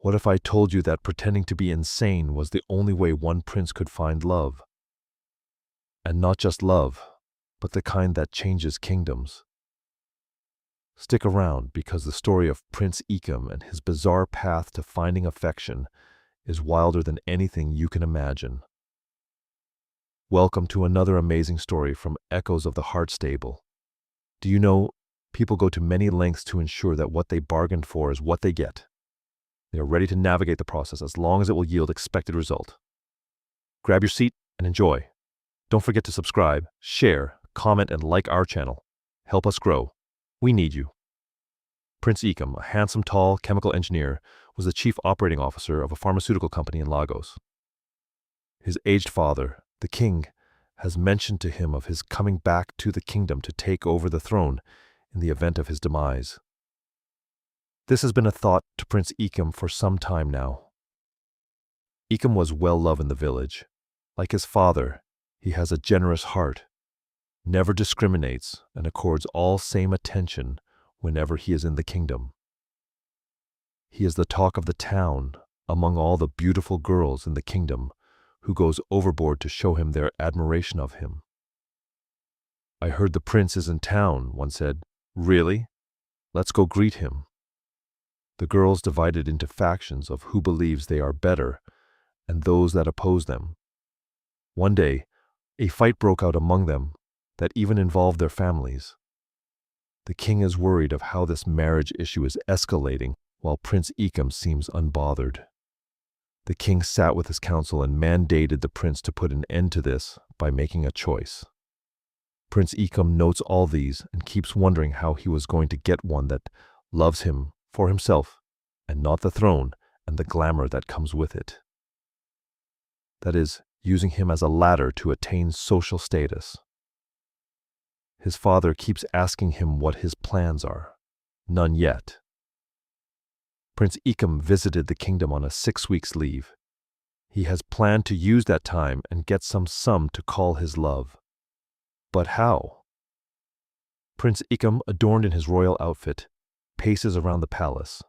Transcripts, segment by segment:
What if I told you that pretending to be insane was the only way one prince could find love? And not just love, but the kind that changes kingdoms. Stick around because the story of Prince Ecom and his bizarre path to finding affection is wilder than anything you can imagine. Welcome to another amazing story from Echoes of the Heart Stable. Do you know, people go to many lengths to ensure that what they bargained for is what they get. They are ready to navigate the process as long as it will yield expected result. Grab your seat and enjoy. Don't forget to subscribe, share, comment, and like our channel. Help us grow. We need you. Prince Ecom, a handsome, tall chemical engineer, was the chief operating officer of a pharmaceutical company in Lagos. His aged father, the king, has mentioned to him of his coming back to the kingdom to take over the throne in the event of his demise. This has been a thought to Prince Ecom for some time now. Ecom was well loved in the village. Like his father, he has a generous heart, never discriminates, and accords all same attention whenever he is in the kingdom. He is the talk of the town among all the beautiful girls in the kingdom who goes overboard to show him their admiration of him. "I heard the prince is in town," one said. "Really? Let's go greet him." The girls divided into factions of who believes they are better and those that oppose them. One day, a fight broke out among them that even involved their families. The king is worried of how this marriage issue is escalating while Prince Ecom seems unbothered. The king sat with his council and mandated the prince to put an end to this by making a choice. Prince Ecom notes all these and keeps wondering how he was going to get one that loves him for himself and not the throne and the glamour that comes with it. That is, using him as a ladder to attain social status. His father keeps asking him what his plans are. None yet. Prince Ecom visited the kingdom on a 6 weeks leave. He has planned to use that time and get some sum to call his love. But how? Prince Ecom, adorned in his royal outfit, paces around the palace,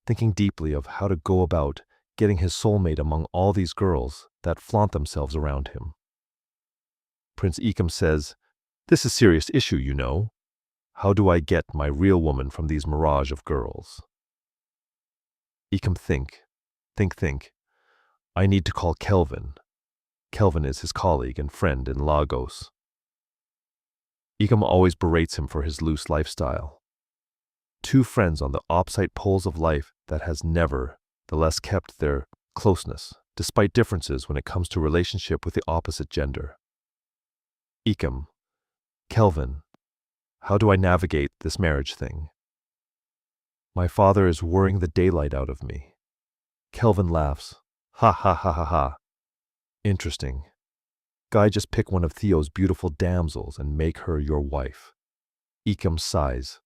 thinking deeply of how to go about getting his soulmate among all these girls that flaunt themselves around him. Prince Ecom says, "This is a serious issue, you know. How do I get my real woman from these mirage of girls?" Ecom think. I need to call Kelvin. Kelvin is his colleague and friend in Lagos. Ecom always berates him for his loose lifestyle. Two friends on the opposite poles of life that has nevertheless kept their closeness, despite differences when it comes to relationship with the opposite gender. Ecom, Kelvin, how do I navigate this marriage thing? My father is worrying the daylight out of me. Kelvin laughs. Ha ha ha ha ha. Interesting. Guy, just pick one of Theo's beautiful damsels and make her your wife. Ecom sighs.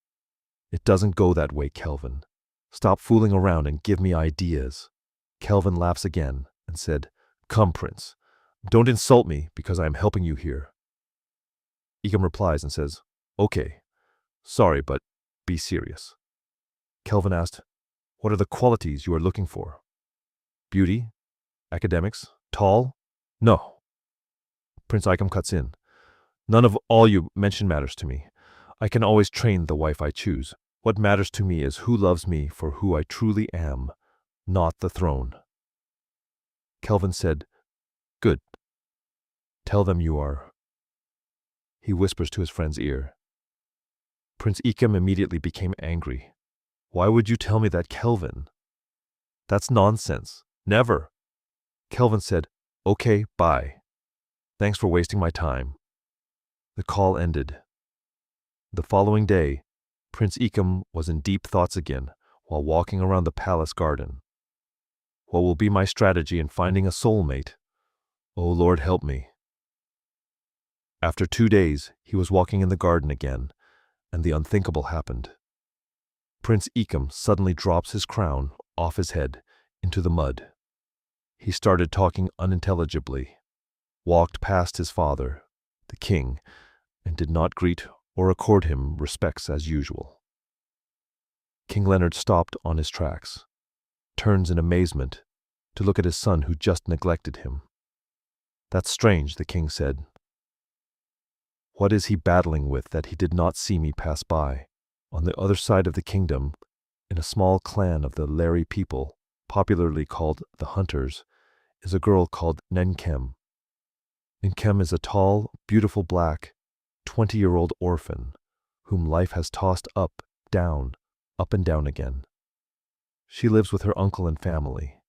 It doesn't go that way, Kelvin. Stop fooling around and give me ideas. Kelvin laughs again and said, "Come, Prince. Don't insult me because I am helping you here." Ecom replies and says, "Okay. Sorry, but be serious." Kelvin asked, "What are the qualities you are looking for? Beauty? Academics? Tall?" "No." Prince Ecom cuts in. "None of all you mention matters to me. I can always train the wife I choose. What matters to me is who loves me for who I truly am, not the throne." Kelvin said, "Good. Tell them you are." He whispers to his friend's ear. Prince Ecom immediately became angry. "Why would you tell me that, Kelvin? That's nonsense. Never." Kelvin said, "Okay, bye. Thanks for wasting my time." The call ended. The following day, Prince Ecom was in deep thoughts again while walking around the palace garden. What will be my strategy in finding a soulmate? Oh Lord, help me. After 2 days, he was walking in the garden again, and the unthinkable happened. Prince Ecom suddenly drops his crown off his head into the mud. He started talking unintelligibly, walked past his father, the king, and did not greet or accord him respects as usual. King Leonard stopped on his tracks. turns in amazement to look at his son who just neglected him. "That's strange," the king said. "What is he battling with that he did not see me pass by?" On the other side of the kingdom, in a small clan of the Lari people, popularly called the Hunters, is a girl called Nenkem. Nenkem is a tall, beautiful black, 20-year-old orphan whom life has tossed up and down again. She lives with her uncle and family.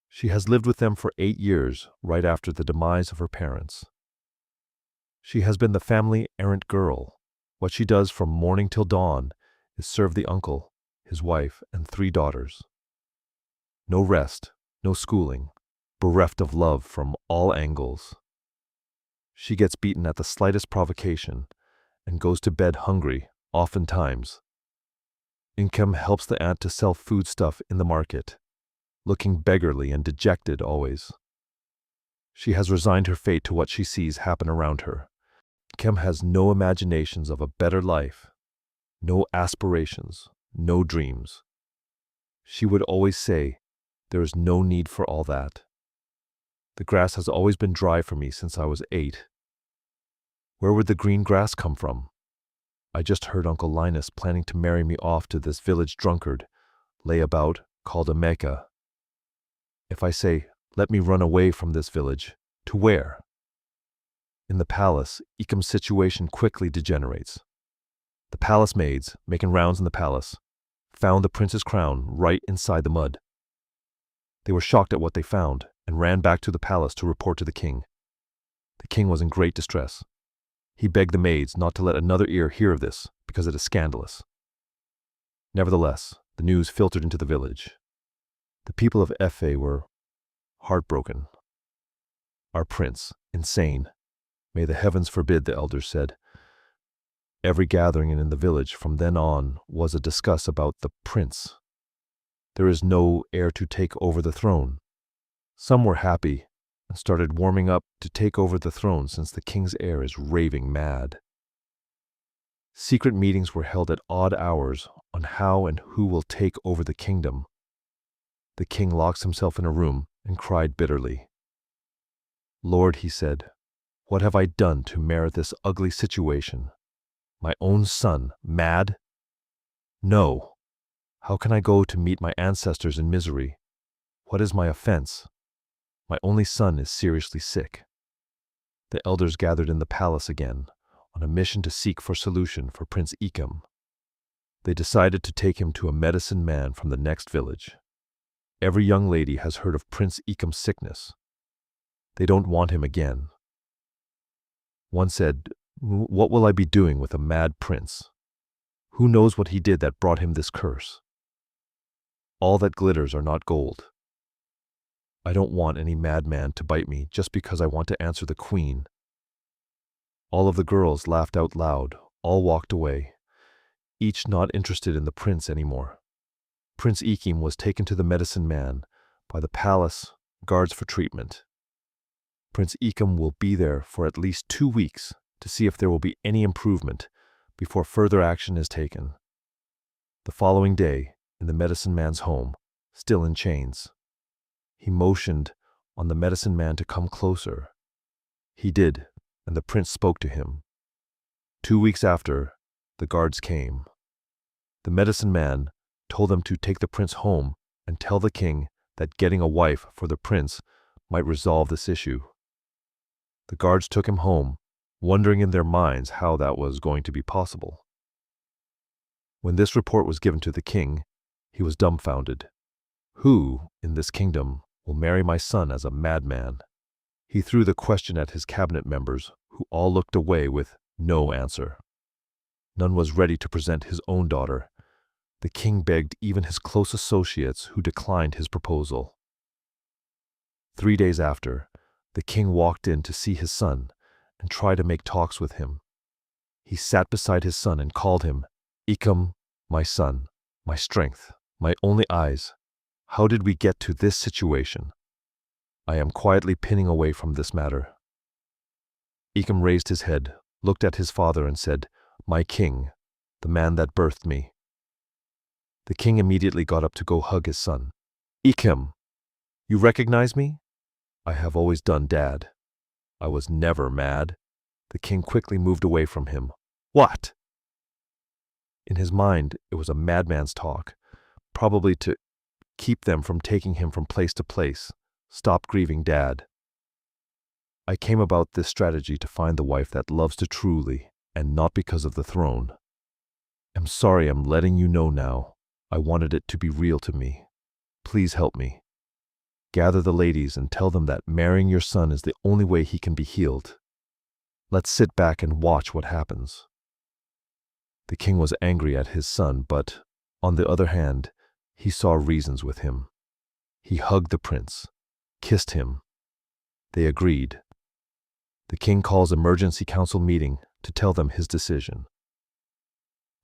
She has lived with them for 8 years, right after the demise of her parents. She has been the family errant girl. What she does from morning till dawn is serve the uncle, his wife, and 3 daughters. No rest, no schooling, bereft of love from all angles. She gets beaten at the slightest provocation and goes to bed hungry, oftentimes. Income helps the aunt to sell foodstuff in the market, looking beggarly and dejected always. She has resigned her fate to what she sees happen around her. Kem has no imaginations of a better life, no aspirations, no dreams. She would always say, "There is no need for all that. The grass has always been dry for me since I was 8. Where would the green grass come from? I just heard Uncle Linus planning to marry me off to this village drunkard, layabout, called a Mecca. If I say, 'Let me run away from this village,' to where?" In the palace, Ikam's situation quickly degenerates. The palace maids, making rounds in the palace, found the prince's crown right inside the mud. They were shocked at what they found and ran back to the palace to report to the king. The king was in great distress. He begged the maids not to let another ear hear of this because it is scandalous. Nevertheless, the news filtered into the village. The people of Efe were heartbroken. "Our prince, insane. May the heavens forbid," the elders said. Every gathering in the village from then on was a discuss about the prince. There is no heir to take over the throne. Some were happy and started warming up to take over the throne since the king's heir is raving mad. Secret meetings were held at odd hours on how and who will take over the kingdom. The king locks himself in a room and cried bitterly. "Lord," he said, "what have I done to merit this ugly situation? My own son, mad? No! How can I go to meet my ancestors in misery? What is my offense? My only son is seriously sick." The elders gathered in the palace again, on a mission to seek for solution for Prince Ikam. They decided to take him to a medicine man from the next village. Every young lady has heard of Prince Ikam's sickness. They don't want him again. One said, "What will I be doing with a mad prince? Who knows what he did that brought him this curse? All that glitters are not gold. I don't want any madman to bite me just because I want to answer the queen." All of the girls laughed out loud, all walked away, each not interested in the prince anymore. Prince Ikim was taken to the medicine man by the palace guards for treatment. Prince Ikim will be there for at least 2 weeks to see if there will be any improvement before further action is taken. The following day, in the medicine man's home, still in chains, he motioned on the medicine man to come closer. He did, and the prince spoke to him. 2 weeks after, the guards came. The medicine man told them to take the prince home and tell the king that getting a wife for the prince might resolve this issue. The guards took him home, wondering in their minds how that was going to be possible. When this report was given to the king, he was dumbfounded. "Who, in this kingdom, will marry my son as a madman?" He threw the question at his cabinet members, who all looked away with no answer. None was ready to present his own daughter. The king begged even his close associates, who declined his proposal. 3 days after, the king walked in to see his son and try to make talks with him. He sat beside his son and called him, "Ikam, my son, my strength, my only eyes. How did we get to this situation? I am quietly pinning away from this matter." Ikam raised his head, looked at his father and said, "My king, the man that birthed me." The king immediately got up to go hug his son. Ikem, you recognize me? I have always done, Dad. I was never mad. The king quickly moved away from him. What? In his mind, it was a madman's talk, probably to keep them from taking him from place to place. Stop grieving, Dad. I came about this strategy to find the wife that loves to truly, and not because of the throne. I'm sorry I'm letting you know now. I wanted it to be real to me. Please help me. Gather the ladies and tell them that marrying your son is the only way he can be healed. Let's sit back and watch what happens. The king was angry at his son, but, on the other hand, he saw reasons with him. He hugged the prince, kissed him. They agreed. The king calls emergency council meeting to tell them his decision.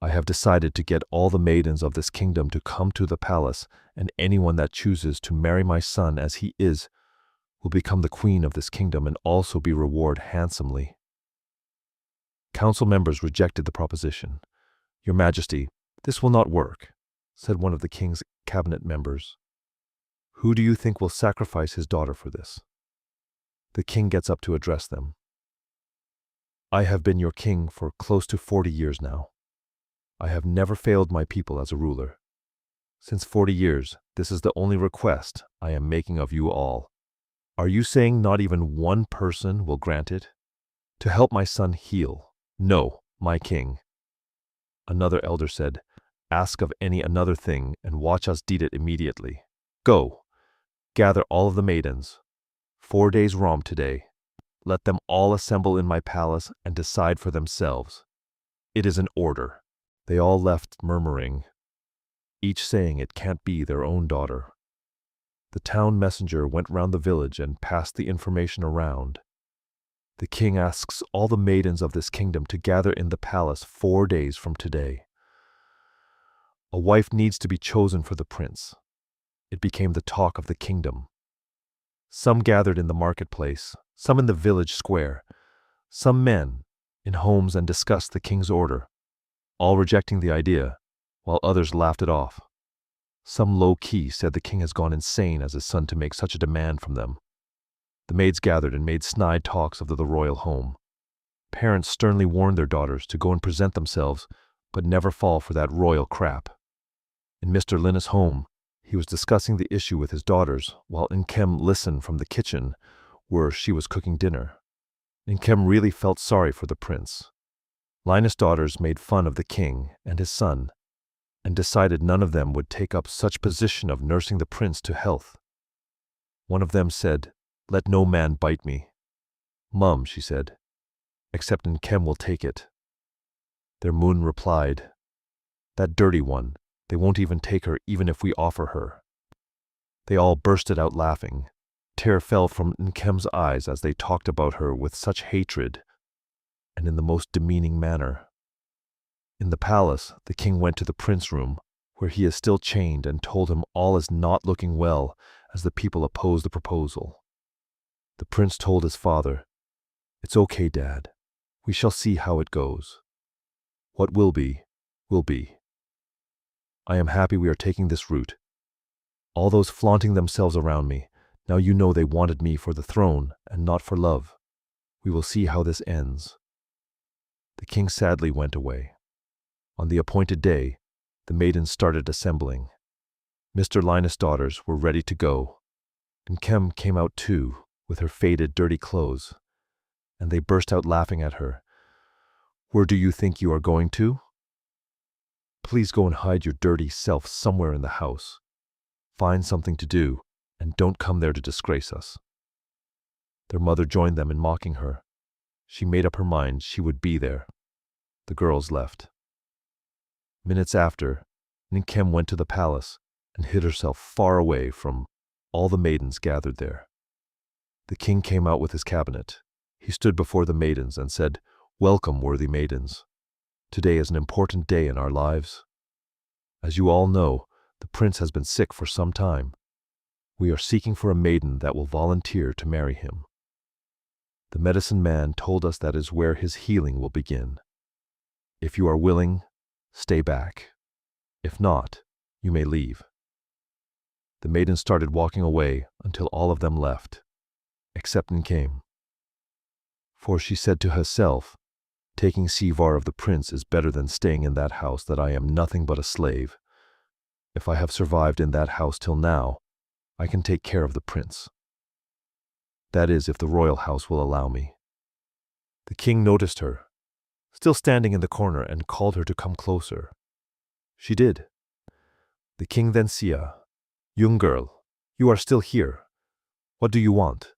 I have decided to get all the maidens of this kingdom to come to the palace, and anyone that chooses to marry my son as he is will become the queen of this kingdom and also be rewarded handsomely. Council members rejected the proposition. Your Majesty, this will not work, said one of the king's cabinet members. Who do you think will sacrifice his daughter for this? The king gets up to address them. I have been your king for close to 40 years now. I have never failed my people as a ruler. Since 40 years, this is the only request I am making of you all. Are you saying not even one person will grant it? To help my son heal? No, my king. Another elder said, ask of any another thing and watch us deed it immediately. Go, gather all of the maidens. 4 days rom today. Let them all assemble in my palace and decide for themselves. It is an order. They all left murmuring, each saying it can't be their own daughter. The town messenger went round the village and passed the information around. The king asks all the maidens of this kingdom to gather in the palace 4 days from today. A wife needs to be chosen for the prince. It became the talk of the kingdom. Some gathered in the marketplace, some in the village square, some men in homes and discussed the king's order, all rejecting the idea, while others laughed it off. Some low-key said the king has gone insane as his son to make such a demand from them. The maids gathered and made snide talks of the royal home. Parents sternly warned their daughters to go and present themselves, but never fall for that royal crap. In Mr. Linus' home, he was discussing the issue with his daughters, while Nkem listened from the kitchen, where she was cooking dinner. Nkem really felt sorry for the prince. Linus' daughters made fun of the king and his son, and decided none of them would take up such position of nursing the prince to health. One of them said, let no man bite me. Mum, she said, except Nkem will take it. Their moon replied, that dirty one, they won't even take her even if we offer her. They all bursted out laughing. Tear fell from Nkem's eyes as they talked about her with such hatred and in the most demeaning manner. In the palace, the king went to the prince's room, where he is still chained, and told him all is not looking well as the people oppose the proposal. The prince told his father, it's okay, Dad. We shall see how it goes. What will be, will be. I am happy we are taking this route. All those flaunting themselves around me, now you know they wanted me for the throne and not for love. We will see how this ends. The king sadly went away. On the appointed day, the maidens started assembling. Mr. Linus' daughters were ready to go. Nkem came out too, with her faded, dirty clothes, and they burst out laughing at her. Where do you think you are going to? Please go and hide your dirty self somewhere in the house. Find something to do, and don't come there to disgrace us. Their mother joined them in mocking her. She made up her mind she would be there. The girls left. Minutes after, Nkem went to the palace and hid herself far away from all the maidens gathered there. The king came out with his cabinet. He stood before the maidens and said, welcome, worthy maidens. Today is an important day in our lives. As you all know, the prince has been sick for some time. We are seeking for a maiden that will volunteer to marry him. The medicine man told us that is where his healing will begin. If you are willing, stay back. If not, you may leave. The maidens started walking away until all of them left, except Nkem. For she said to herself, taking Sivar of the prince is better than staying in that house that I am nothing but a slave. If I have survived in that house till now, I can take care of the prince. That is, if the royal house will allow me. The king noticed her, still standing in the corner, and called her to come closer. She did. The king then said, "Young girl, you are still here. What do you want?"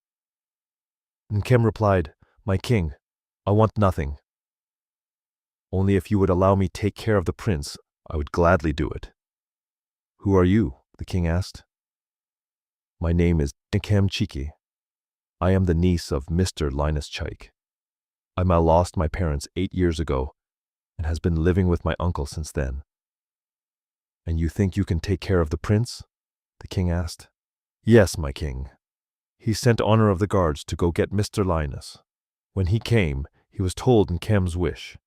Nkem replied, "My king, I want nothing. Only if you would allow me take care of the prince, I would gladly do it." "Who are you?" the king asked. "My name is Nkem Chiki. I am the niece of Mr. Linus Chike. I lost my parents 8 years ago and has been living with my uncle since then." "And you think you can take care of the prince?" the king asked. "Yes, my king. He sent honor of the guards to go get Mr. Linus. When he came, he was told Nkem's wish.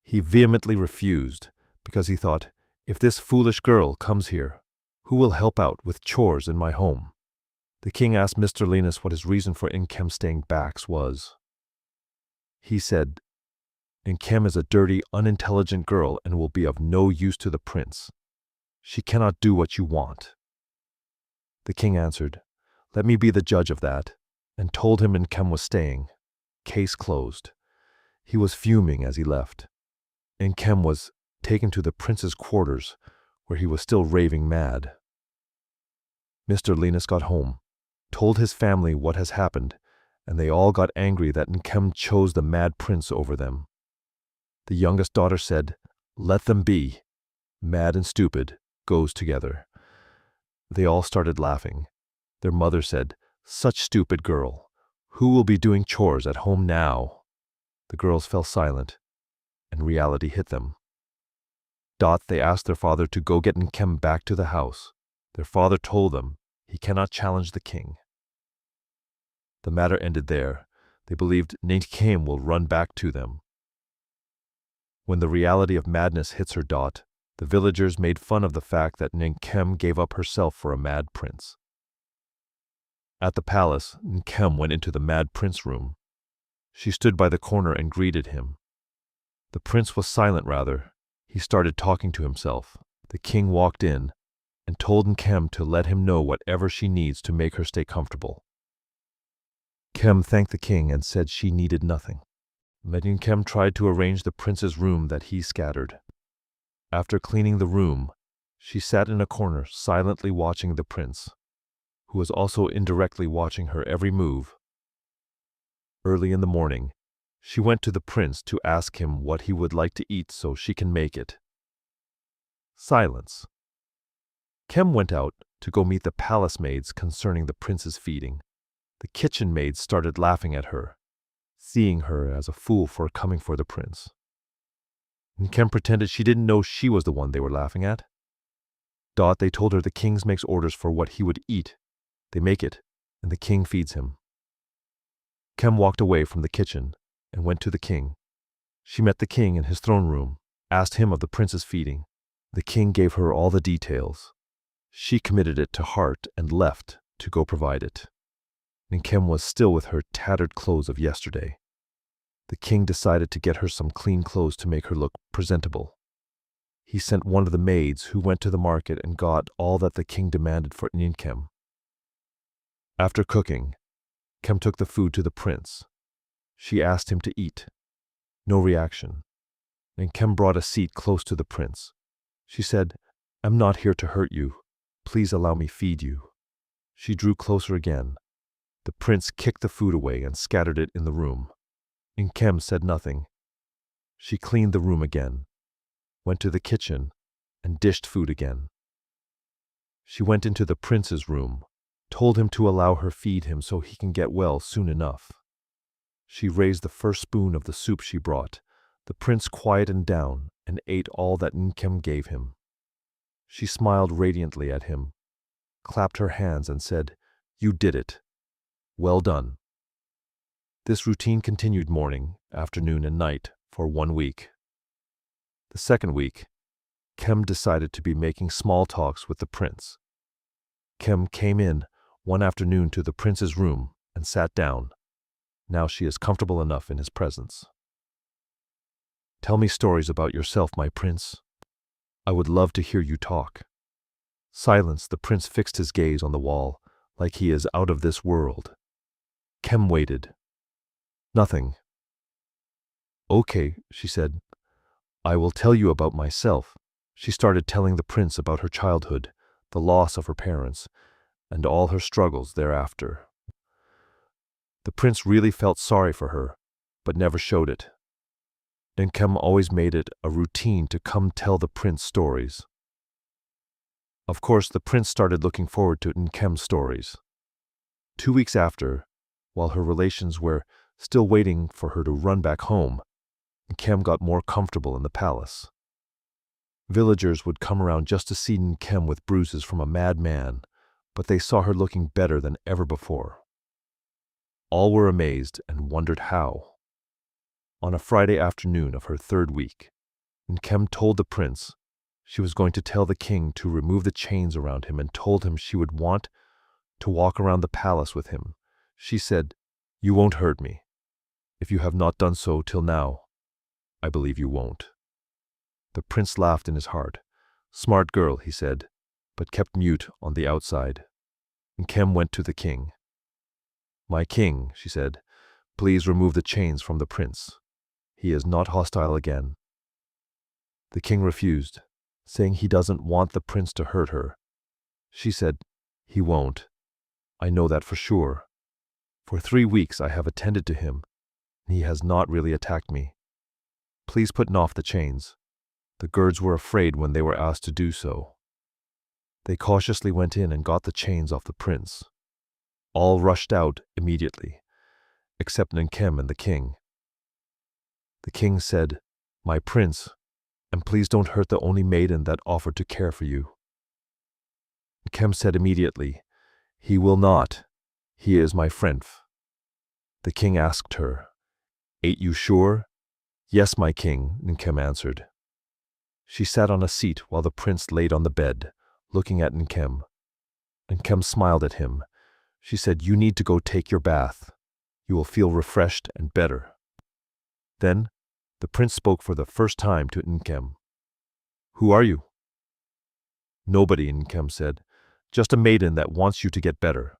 He vehemently refused because he thought, if this foolish girl comes here, who will help out with chores in my home?" The king asked Mr. Linus what his reason for Nkem staying back was. He said, "Nkem is a dirty, unintelligent girl and will be of no use to the prince. She cannot do what you want." The king answered, "Let me be the judge of that," and told him Nkem was staying. Case closed. He was fuming as he left. Nkem was taken to the prince's quarters, where he was still raving mad. Mr. Linus got home, told his family what has happened, and they all got angry that Nkem chose the mad prince over them. The youngest daughter said, "Let them be. Mad and stupid goes together." They all started laughing. Their mother said, "Such stupid girl. Who will be doing chores at home now?" The girls fell silent, and reality hit them. They asked their father to go get Nkem back to the house. Their father told them he cannot challenge the king. The matter ended there. They believed Nkem will run back to them. When the reality of madness hits her, the villagers made fun of the fact that Nkem gave up herself for a mad prince. At the palace, Nkem went into the mad prince room. She stood by the corner and greeted him. The prince was silent rather. He started talking to himself. The king walked in and told Nkem to let him know whatever she needs to make her stay comfortable. Nkem thanked the king and said she needed nothing. Nkem tried to arrange the prince's room that he scattered. After cleaning the room, she sat in a corner silently watching the prince, who was also indirectly watching her every move. Early in the morning, she went to the prince to ask him what he would like to eat so she can make it. Silence. Nkem went out to go meet the palace maids concerning the prince's feeding. The kitchen maids started laughing at her, seeing her as a fool for coming for the prince. Nkem pretended she didn't know she was the one they were laughing at. They told her the king makes orders for what he would eat. They make it, and the king feeds him. Nkem walked away from the kitchen and went to the king. She met the king in his throne room, asked him of the prince's feeding. The king gave her all the details. She committed it to heart and left to go provide it. Nkem was still with her tattered clothes of yesterday. The king decided to get her some clean clothes to make her look presentable. He sent one of the maids who went to the market and got all that the king demanded for Nkem. After cooking, Nkem took the food to the prince. She asked him to eat. No reaction. Nkem brought a seat close to the prince. She said, "I'm not here to hurt you. Please allow me feed you." She drew closer again. The prince kicked the food away and scattered it in the room. Nkem said nothing. She cleaned the room again, went to the kitchen, and dished food again. She went into the prince's room, told him to allow her feed him so he can get well soon enough. She raised the first spoon of the soup she brought. The prince quieted down and ate all that Nkem gave him. She smiled radiantly at him, clapped her hands and said, "You did it. Well done." This routine continued morning, afternoon, and night for 1 week. The second week, Nkem decided to be making small talks with the prince. Kim came in one afternoon to the prince's room and sat down. Now she is comfortable enough in his presence. Tell me stories about yourself, my prince. I would love to hear you talk. Silence. The prince fixed his gaze on the wall, like he is out of this world. Kim waited. Nothing. Okay, she said. I will tell you about myself. She started telling the prince about her childhood, the loss of her parents, and all her struggles thereafter. The prince really felt sorry for her, but never showed it. Kim always made it a routine to come tell the prince stories. Of course, the prince started looking forward to Nkem's stories. 2 weeks after, while her relations were still waiting for her to run back home, Nkem got more comfortable in the palace. Villagers would come around just to see Nkem with bruises from a mad man, but they saw her looking better than ever before. All were amazed and wondered how. On a Friday afternoon of her 3rd week, Nkem told the prince she was going to tell the king to remove the chains around him and told him she would want to walk around the palace with him. She said, "You won't hurt me. If you have not done so till now, I believe you won't." The prince laughed in his heart. "Smart girl," he said, but kept mute on the outside. Nkem went to the king. "My king," she said, "please remove the chains from the prince. He is not hostile again." The king refused, saying he doesn't want the prince to hurt her. She said, "He won't. I know that for sure. For 3 weeks I have attended to him, and he has not really attacked me. Please put off the chains." The guards were afraid when they were asked to do so. They cautiously went in and got the chains off the prince. All rushed out immediately, except Nkem and the king. The king said, "My prince, and please don't hurt the only maiden that offered to care for you." Nkem said immediately, "He will not. He is my friend." The king asked her, "Ain't you sure?" "Yes, my king," Nkem answered. She sat on a seat while the prince laid on the bed, looking at Nkem. Nkem smiled at him. She said, "You need to go take your bath. You will feel refreshed and better." Then, the prince spoke for the first time to Nkem. "Who are you?" "Nobody," Nkem said. "Just a maiden that wants you to get better."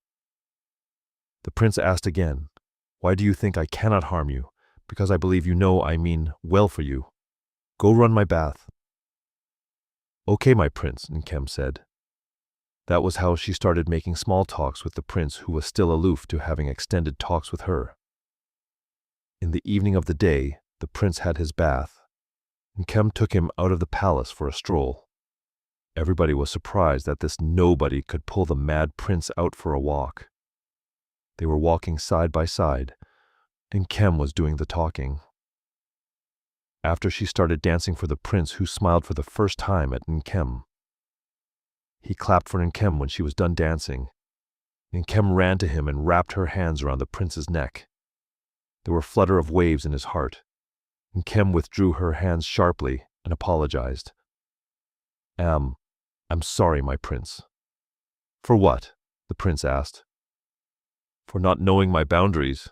The prince asked again, "Why do you think I cannot harm you? Because I believe you know I mean well for you. Go run my bath." "Okay, my prince," Nkem said. That was how she started making small talks with the prince, who was still aloof to having extended talks with her. In the evening of the day, the prince had his bath. Nkem took him out of the palace for a stroll. Everybody was surprised that this nobody could pull the mad prince out for a walk. They were walking side by side, and Nkem was doing the talking. After she started dancing for the prince, who smiled for the first time at Nkem. He clapped for Nkem when she was done dancing. Nkem ran to him and wrapped her hands around the prince's neck. There were a flutter of waves in his heart. Nkem withdrew her hands sharply and apologized. I'm sorry, my prince." "For what?" the prince asked. "For not knowing my boundaries."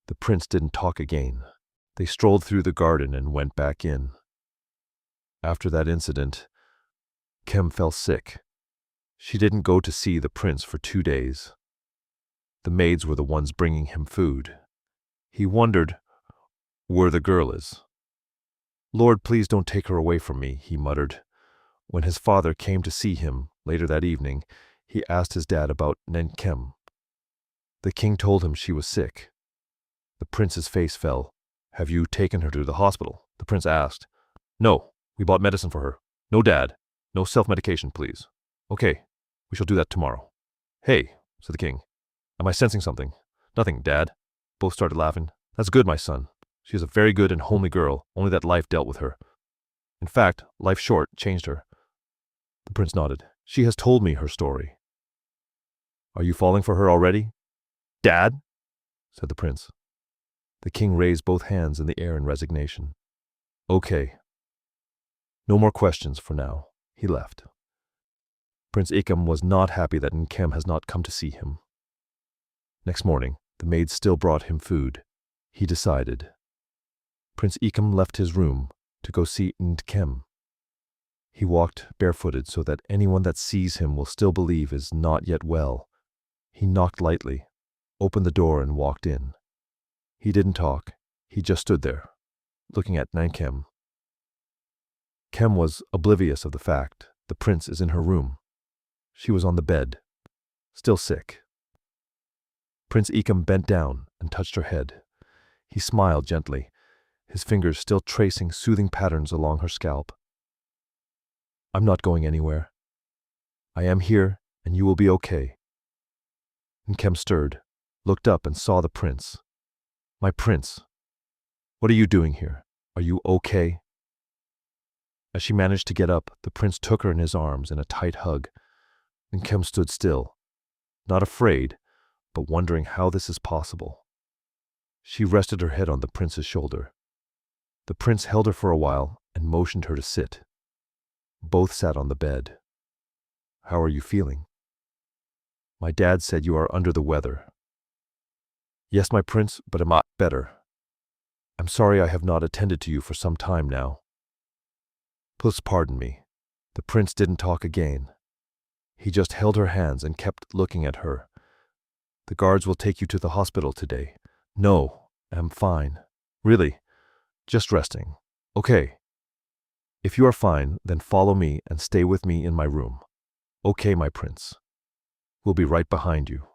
The prince didn't talk again. They strolled through the garden and went back in. After that incident, Kim fell sick. She didn't go to see the prince for 2 days. The maids were the ones bringing him food. He wondered where the girl is. "Lord, please don't take her away from me," he muttered. When his father came to see him later that evening, he asked his dad about Nkem. The king told him she was sick. The prince's face fell. "Have you taken her to the hospital?" the prince asked. "No, we bought medicine for her. No, Dad. No self-medication, please." "Okay, we shall do that tomorrow." "Hey," said the king. "Am I sensing something?" "Nothing, Dad." Both started laughing. "That's good, my son. She is a very good and homely girl, only that life dealt with her. In fact, life short changed her." The prince nodded. "She has told me her story." "Are you falling for her already?" "Dad," said the prince. The king raised both hands in the air in resignation. "Okay. No more questions for now." He left. Prince Ikam was not happy that Nkem has not come to see him. Next morning, the maids still brought him food. He decided. Prince Ikam left his room to go see Nkem. He walked barefooted so that anyone that sees him will still believe is not yet well. He knocked lightly, opened the door and walked in. He didn't talk. He just stood there, looking at Nkem. Kem was oblivious of the fact the prince is in her room. She was on the bed, still sick. Prince Ikam bent down and touched her head. He smiled gently, his fingers still tracing soothing patterns along her scalp. I'm not going anywhere. I am here, and you will be okay. Nkem stirred, looked up and saw the prince. My prince, what are you doing here? Are you okay? As she managed to get up, the prince took her in his arms in a tight hug. Nkem stood still, not afraid, but wondering how this is possible. She rested her head on the prince's shoulder. The prince held her for a while and motioned her to sit. Both sat on the bed. How are you feeling? My dad said you are under the weather. Yes, my prince, but am I better? I'm sorry I have not attended to you for some time now. Please pardon me. The prince didn't talk again. He just held her hands and kept looking at her. The guards will take you to the hospital today. No, I'm fine. Really, just resting. Okay. If you are fine, then follow me and stay with me in my room. Okay, my prince. We'll be right behind you.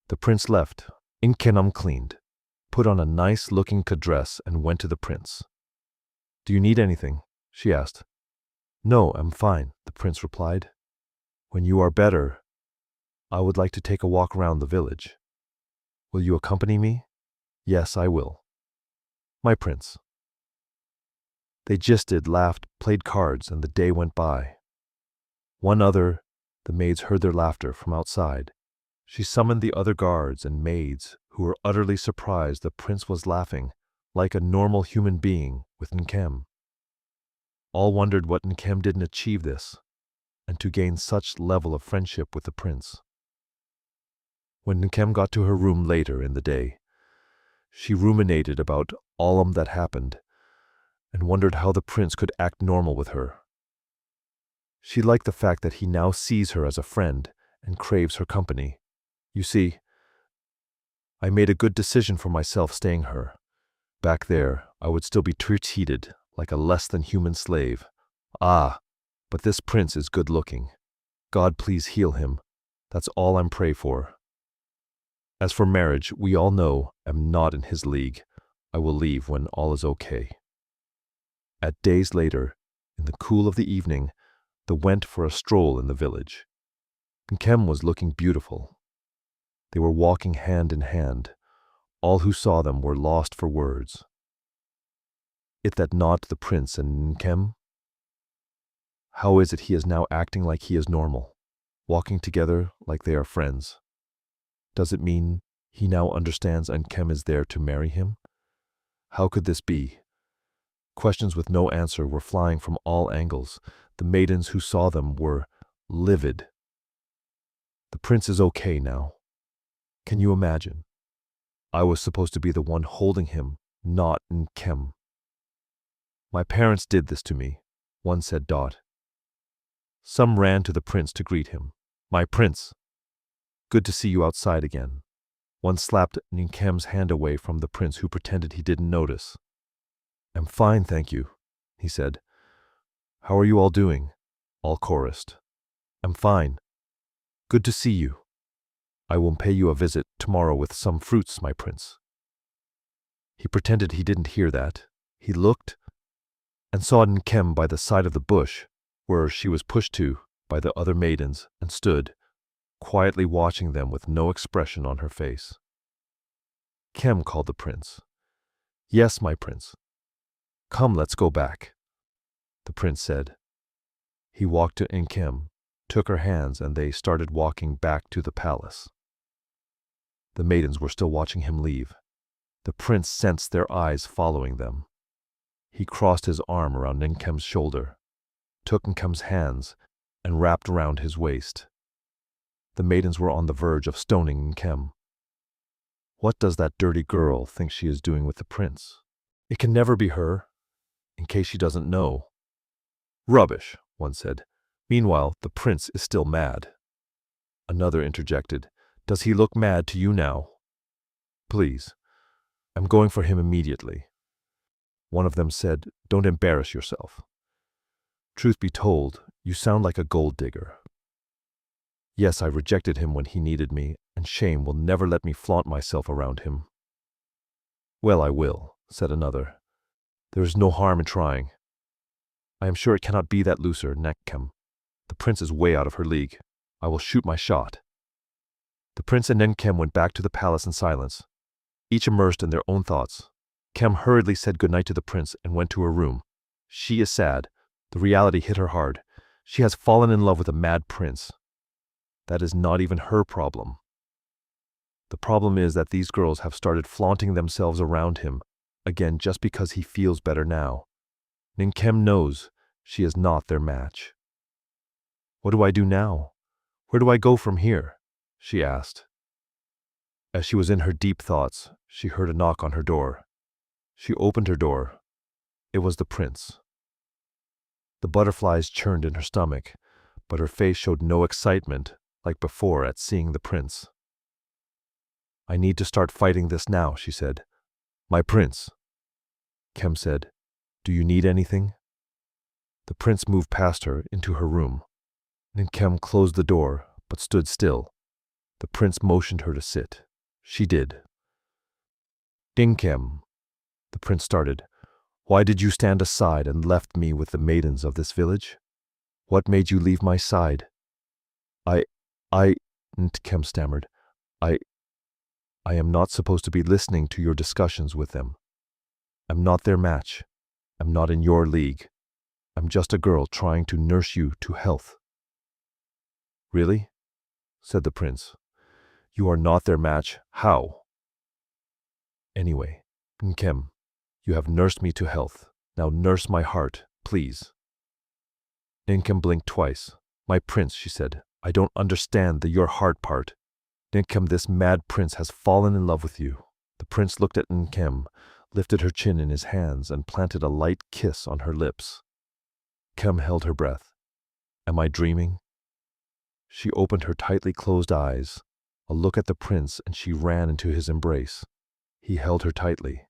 The prince left. Nkem cleaned, put on a nice-looking dress and went to the prince. Do you need anything? She asked. No, I'm fine, the prince replied. When you are better, I would like to take a walk around the village. Will you accompany me? Yes, I will. My prince. They gisted, laughed, played cards, and the day went by. The maids heard their laughter from outside. She summoned the other guards and maids, who were utterly surprised the prince was laughing, like a normal human being, with Nkem. All wondered what Nkem didn't achieve this, and to gain such level of friendship with the prince. When Nkem got to her room later in the day, she ruminated about all that happened, and wondered how the prince could act normal with her. She liked the fact that he now sees her as a friend and craves her company. You see, I made a good decision for myself staying her. Back there, I would still be treated like a less-than-human slave. But this prince is good-looking. God, please heal him. That's all I'm praying for. As for marriage, we all know I'm not in his league. I will leave when all is okay. At days later, in the cool of the evening, they went for a stroll in the village. Nkem was looking beautiful. They were walking hand in hand. All who saw them were lost for words. Is that not the prince and Nkem? How is it he is now acting like he is normal, walking together like they are friends? Does it mean he now understands Nkem is there to marry him? How could this be? Questions with no answer were flying from all angles. The maidens who saw them were livid. The prince is okay now. Can you imagine? I was supposed to be the one holding him, not Nkem. My parents did this to me, one said. Some ran to the prince to greet him. My prince! Good to see you outside again. One slapped Nkem's hand away from the prince, who pretended he didn't notice. I'm fine, thank you, he said. How are you all doing? All chorused. I'm fine. Good to see you. I will pay you a visit tomorrow with some fruits, my prince. He pretended he didn't hear that. He looked and saw Nkem by the side of the bush, where she was pushed to by the other maidens, and stood, quietly watching them with no expression on her face. Nkem called the prince. Yes, my prince. Come, let's go back, the prince said. He walked to Nkem, took her hands, and they started walking back to the palace. The maidens were still watching him leave. The prince sensed their eyes following them. He crossed his arm around Nkem's shoulder, took Nkem's hands, and wrapped around his waist. The maidens were on the verge of stoning Nkem. What does that dirty girl think she is doing with the prince? It can never be her, in case she doesn't know. Rubbish, one said. Meanwhile, the prince is still mad. Another interjected. Does he look mad to you now? Please, I'm going for him immediately. One of them said, don't embarrass yourself. Truth be told, you sound like a gold digger. Yes, I rejected him when he needed me, and shame will never let me flaunt myself around him. Well, I will, said another. There is no harm in trying. I am sure it cannot be that loser, Nkem. The prince is way out of her league. I will shoot my shot. The prince and Nkem went back to the palace in silence, each immersed in their own thoughts. Nkem hurriedly said goodnight to the prince and went to her room. She is sad. The reality hit her hard. She has fallen in love with a mad prince. That is not even her problem. The problem is that these girls have started flaunting themselves around him, again just because he feels better now. Nkem knows she is not their match. What do I do now? Where do I go from here? She asked. As she was in her deep thoughts, she heard a knock on her door. She opened her door. It was the prince. The butterflies churned in her stomach, but her face showed no excitement like before at seeing the prince. I need to start fighting this now, she said. My prince. Nkem said, do you need anything? The prince moved past her into her room. Nkem closed the door, but stood still. The prince motioned her to sit. She did. Nkem, the prince started. Why did you stand aside and left me with the maidens of this village? What made you leave my side? Nkem stammered. I am not supposed to be listening to your discussions with them. I'm not their match. I'm not in your league. I'm just a girl trying to nurse you to health. Really? Said the prince. You are not their match. How? Anyway, Nkem, you have nursed me to health. Now nurse my heart, please. Nkem blinked twice. My prince, she said, I don't understand the your heart part. Nkem, this mad prince has fallen in love with you. The prince looked at Nkem, lifted her chin in his hands, and planted a light kiss on her lips. Nkem held her breath. Am I dreaming? She opened her tightly closed eyes. A look at the prince, and she ran into his embrace. He held her tightly.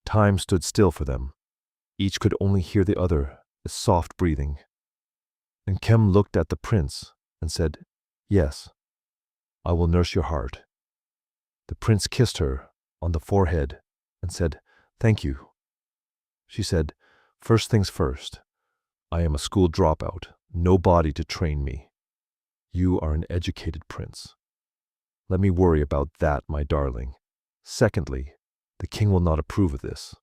Time stood still for them. Each could only hear the other, a soft breathing. Nkem looked at the prince and said, Yes, I will nurse your heart. The prince kissed her on the forehead and said, Thank you. She said, First things first. I am a school dropout, no body to train me. You are an educated prince. Let me worry about that, my darling. Secondly, the king will not approve of this.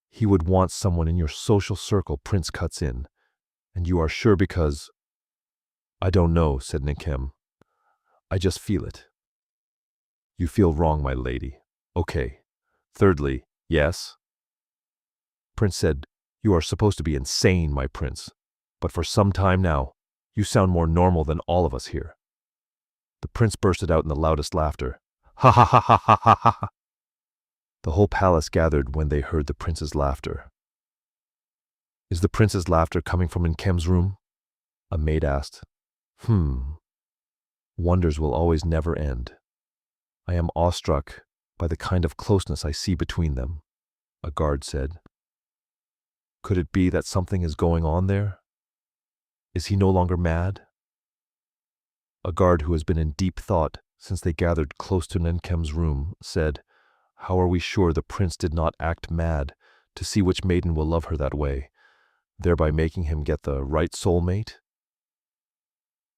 He would want someone in your social circle, Prince cuts in, and you are sure because... I don't know, said Nkem. I just feel it. You feel wrong, my lady. Okay. Thirdly, yes? Prince said, You are supposed to be insane, my prince, but for some time now, you sound more normal than all of us here. The prince bursted out in the loudest laughter. Ha ha ha ha ha ha ha. The whole palace gathered when they heard the prince's laughter. Is the prince's laughter coming from Nkem's room? A maid asked. Wonders will always never end. I am awestruck by the kind of closeness I see between them, a guard said. Could it be that something is going on there? Is he no longer mad? A guard who has been in deep thought since they gathered close to Nkem's room said, How are we sure the prince did not act mad to see which maiden will love her that way, thereby making him get the right soulmate?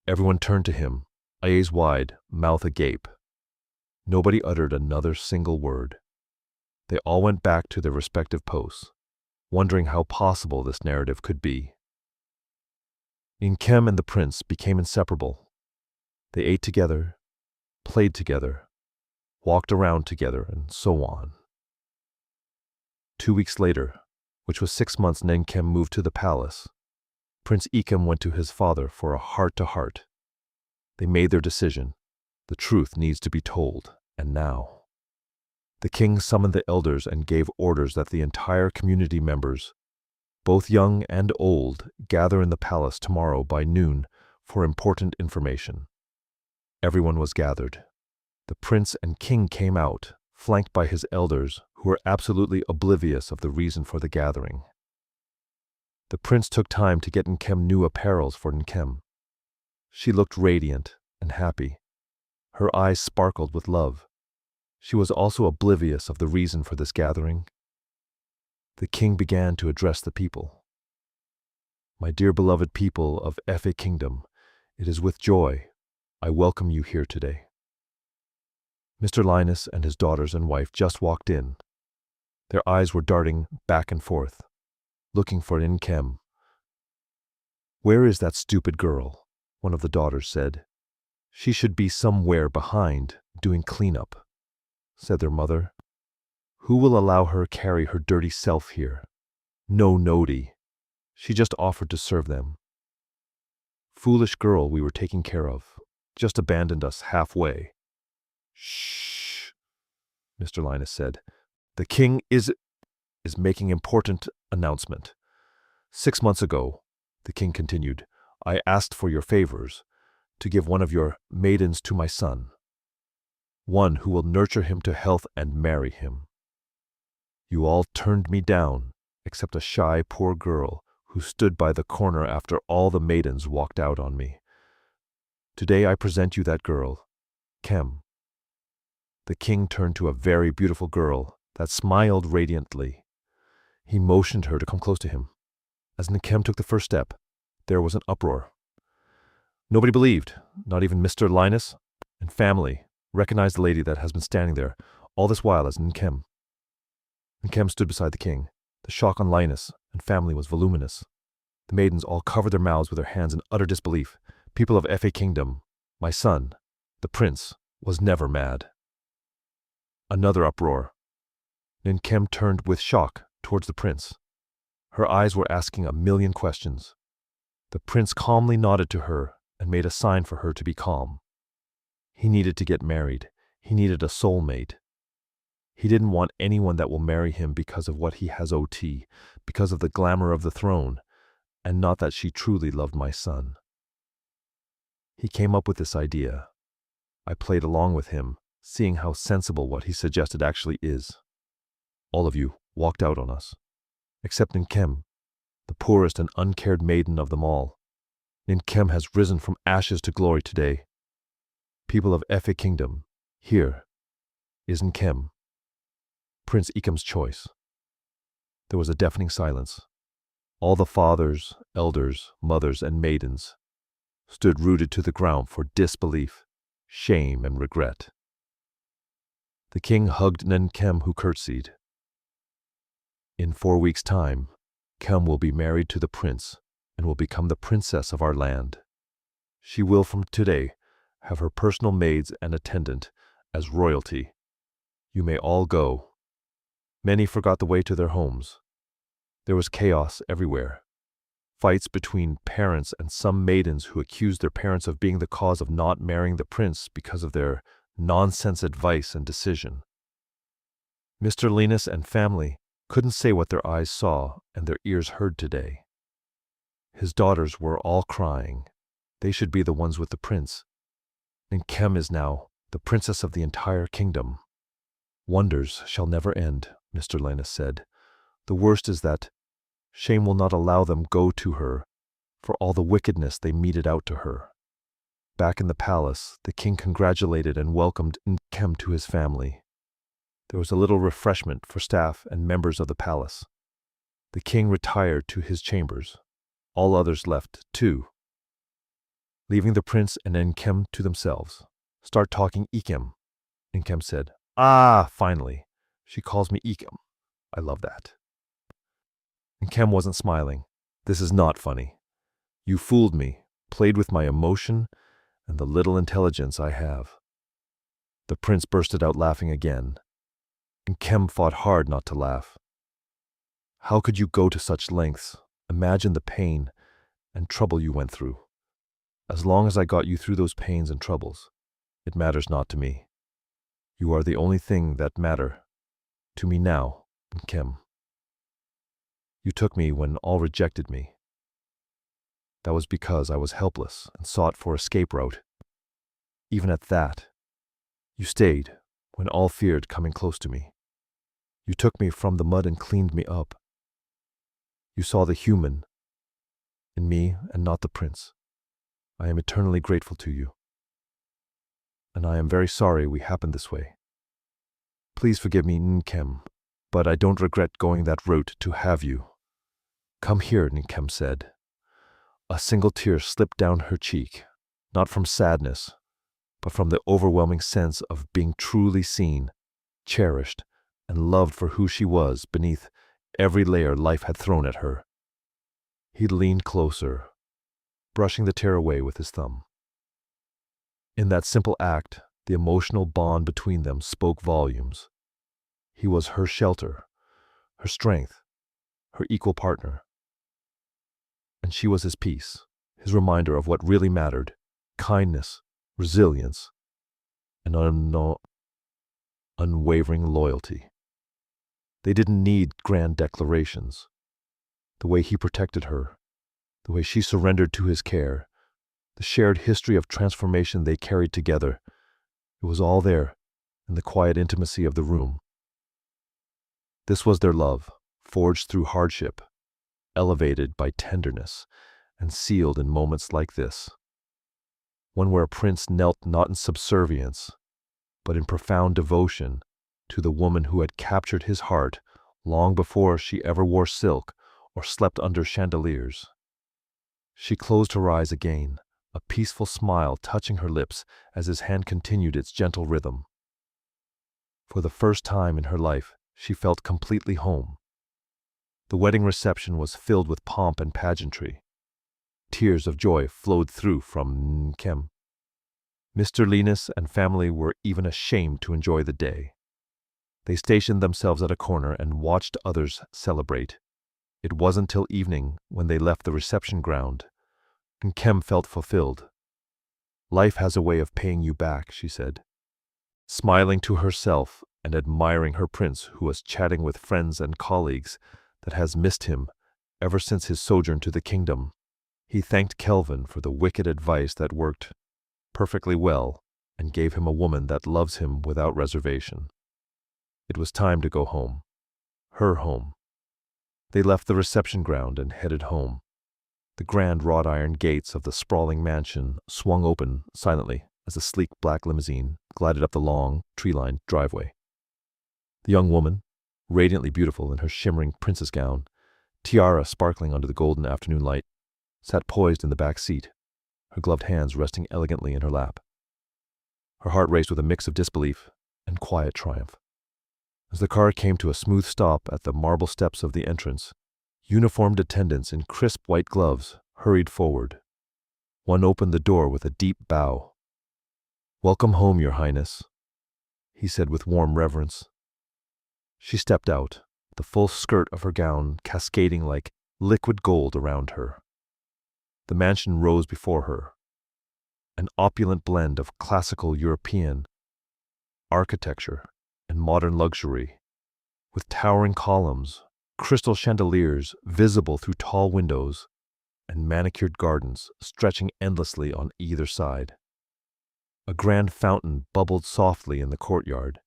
Everyone turned to him, eyes wide, mouth agape. Nobody uttered another single word. They all went back to their respective posts, wondering how possible this narrative could be. Nkem and the prince became inseparable. They ate together, played together, walked around together, and so on. 2 weeks later, which was 6 months, Nkem moved to the palace. Prince Ikem went to his father for a heart-to-heart. They made their decision. The truth needs to be told, and now. The king summoned the elders and gave orders that the entire community members, both young and old, gather in the palace tomorrow by noon for important information. Everyone was gathered. The prince and king came out, flanked by his elders, who were absolutely oblivious of the reason for the gathering. The prince took time to get Nkem new apparels for Nkem. She looked radiant and happy. Her eyes sparkled with love. She was also oblivious of the reason for this gathering. The king began to address the people. My dear beloved people of Efe Kingdom, it is with joy I welcome you here today. Mr. Linus and his daughters and wife just walked in. Their eyes were darting back and forth, looking for Nkem. Where is that stupid girl? One of the daughters said. She should be somewhere behind, doing cleanup, said their mother. Who will allow her carry her dirty self here? No Nodi. She just offered to serve them. Foolish girl we were taking care of, just abandoned us halfway. Shh, Mr. Linus said. The king is making important announcement. 6 months ago, the king continued, I asked for your favors to give one of your maidens to my son, one who will nurture him to health and marry him. You all turned me down, except a shy poor girl who stood by the corner after all the maidens walked out on me. Today I present you that girl, Kem. The king turned to a very beautiful girl that smiled radiantly. He motioned her to come close to him. As Nkem took the first step, there was an uproar. Nobody believed, not even Mr. Linus and family, recognized the lady that has been standing there all this while as Nkem. Nkem stood beside the king. The shock on Linus and family was voluminous. The maidens all covered their mouths with their hands in utter disbelief. People of Efe Kingdom, my son, the prince, was never mad. Another uproar. Nkem turned with shock towards the prince. Her eyes were asking a million questions. The prince calmly nodded to her and made a sign for her to be calm. He needed to get married. He needed a soulmate. He didn't want anyone that will marry him because of what he has OT, because of the glamour of the throne, and not that she truly loved my son. He came up with this idea. I played along with him, seeing how sensible what he suggested actually is. All of you walked out on us, except Nkem, the poorest and uncared maiden of them all. Nkem has risen from ashes to glory today. People of Efe Kingdom, here is Nkem, Prince Ikem's choice. There was a deafening silence. All the fathers, elders, mothers, and maidens stood rooted to the ground for disbelief, shame, and regret. The king hugged Nkem, who curtsied. In 4 weeks' time, Kem will be married to the prince and will become the princess of our land. She will from today have her personal maids and attendant as royalty. You may all go. Many forgot the way to their homes. There was chaos everywhere. Fights between parents and some maidens who accused their parents of being the cause of not marrying the prince because of their nonsense advice and decision. Mr. Linus and family couldn't say what their eyes saw and their ears heard today. His daughters were all crying. They should be the ones with the prince. And Kem is now the princess of the entire kingdom. Wonders shall never end, Mr. Linus said. The worst is that shame will not allow them go to her for all the wickedness they meted out to her. Back in the palace, the king congratulated and welcomed Nkem to his family. There was a little refreshment for staff and members of the palace. The king retired to his chambers. All others left, too, leaving the prince and Nkem to themselves. Start talking Ikem, Nkem said. Ah, finally. She calls me Ikem. I love that. Nkem wasn't smiling. This is not funny. You fooled me, played with my emotion and the little intelligence I have. The prince bursted out laughing again. Nkem fought hard not to laugh. How could you go to such lengths, imagine the pain, and trouble you went through. As long as I got you through those pains and troubles, it matters not to me. You are the only thing that matter to me now, Kim. You took me when all rejected me. That was because I was helpless and sought for escape route. Even at that, you stayed when all feared coming close to me. You took me from the mud and cleaned me up. You saw the human in me and not the prince. I am eternally grateful to you. And I am very sorry we happened this way. Please forgive me, Nkem, but I don't regret going that route to have you. Come here, Nkem said. A single tear slipped down her cheek, not from sadness, but from the overwhelming sense of being truly seen, cherished, and loved for who she was beneath every layer life had thrown at her. He leaned closer, brushing the tear away with his thumb. In that simple act, the emotional bond between them spoke volumes. He was her shelter, her strength, her equal partner. And she was his peace, his reminder of what really mattered: kindness, resilience, and unwavering loyalty. They didn't need grand declarations. The way he protected her, the way she surrendered to his care, the shared history of transformation they carried together, it was all there in the quiet intimacy of the room. This was their love, forged through hardship, elevated by tenderness, and sealed in moments like this. One where a prince knelt not in subservience, but in profound devotion to the woman who had captured his heart long before she ever wore silk or slept under chandeliers. She closed her eyes again, a peaceful smile touching her lips as his hand continued its gentle rhythm. For the first time in her life, she felt completely home. The wedding reception was filled with pomp and pageantry. Tears of joy flowed through from Nkem. Mr. Linus and family were even ashamed to enjoy the day. They stationed themselves at a corner and watched others celebrate. It wasn't till evening, when they left the reception ground, Nkem felt fulfilled. Life has a way of paying you back, she said, smiling to herself and admiring her prince, who was chatting with friends and colleagues that has missed him ever since his sojourn to the kingdom. He thanked Kelvin for the wicked advice that worked perfectly well and gave him a woman that loves him without reservation. It was time to go home. Her home. They left the reception ground and headed home. The grand wrought iron gates of the sprawling mansion swung open silently as a sleek black limousine glided up the long, tree-lined driveway. The young woman, radiantly beautiful in her shimmering princess gown, tiara sparkling under the golden afternoon light, sat poised in the back seat, her gloved hands resting elegantly in her lap. Her heart raced with a mix of disbelief and quiet triumph. As the car came to a smooth stop at the marble steps of the entrance, uniformed attendants in crisp white gloves hurried forward. One opened the door with a deep bow. "Welcome home, Your Highness," he said with warm reverence. She stepped out, the full skirt of her gown cascading like liquid gold around her. The mansion rose before her, an opulent blend of classical European architecture and modern luxury, with towering columns, crystal chandeliers visible through tall windows, and manicured gardens stretching endlessly on either side. A grand fountain bubbled softly in the courtyard,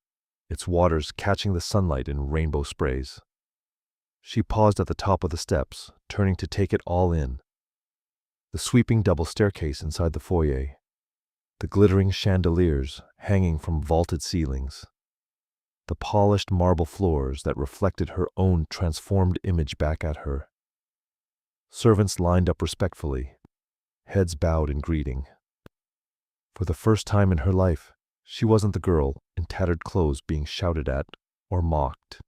its waters catching the sunlight in rainbow sprays. She paused at the top of the steps, turning to take it all in. The sweeping double staircase inside the foyer, the glittering chandeliers hanging from vaulted ceilings, the polished marble floors that reflected her own transformed image back at her. Servants lined up respectfully, heads bowed in greeting. For the first time in her life, she wasn't the girl in tattered clothes being shouted at or mocked.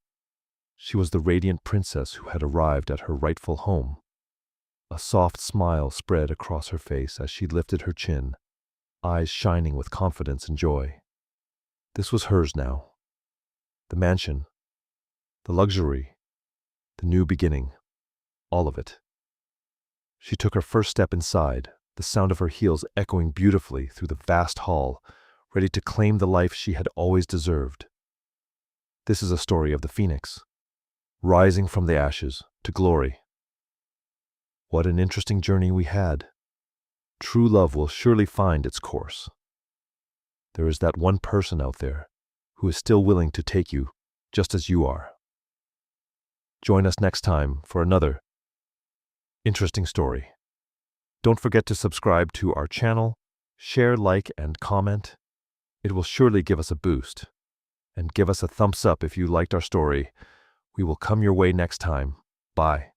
She was the radiant princess who had arrived at her rightful home. A soft smile spread across her face as she lifted her chin, eyes shining with confidence and joy. This was hers now. The mansion, the luxury, the new beginning, all of it. She took her first step inside, the sound of her heels echoing beautifully through the vast hall, ready to claim the life she had always deserved. This is a story of the phoenix, rising from the ashes to glory. What an interesting journey we had. True love will surely find its course. There is that one person out there who is still willing to take you just as you are. Join us next time for another interesting story. Don't forget to subscribe to our channel, share, like, and comment. It will surely give us a boost. And give us a thumbs up if you liked our story. We will come your way next time. Bye.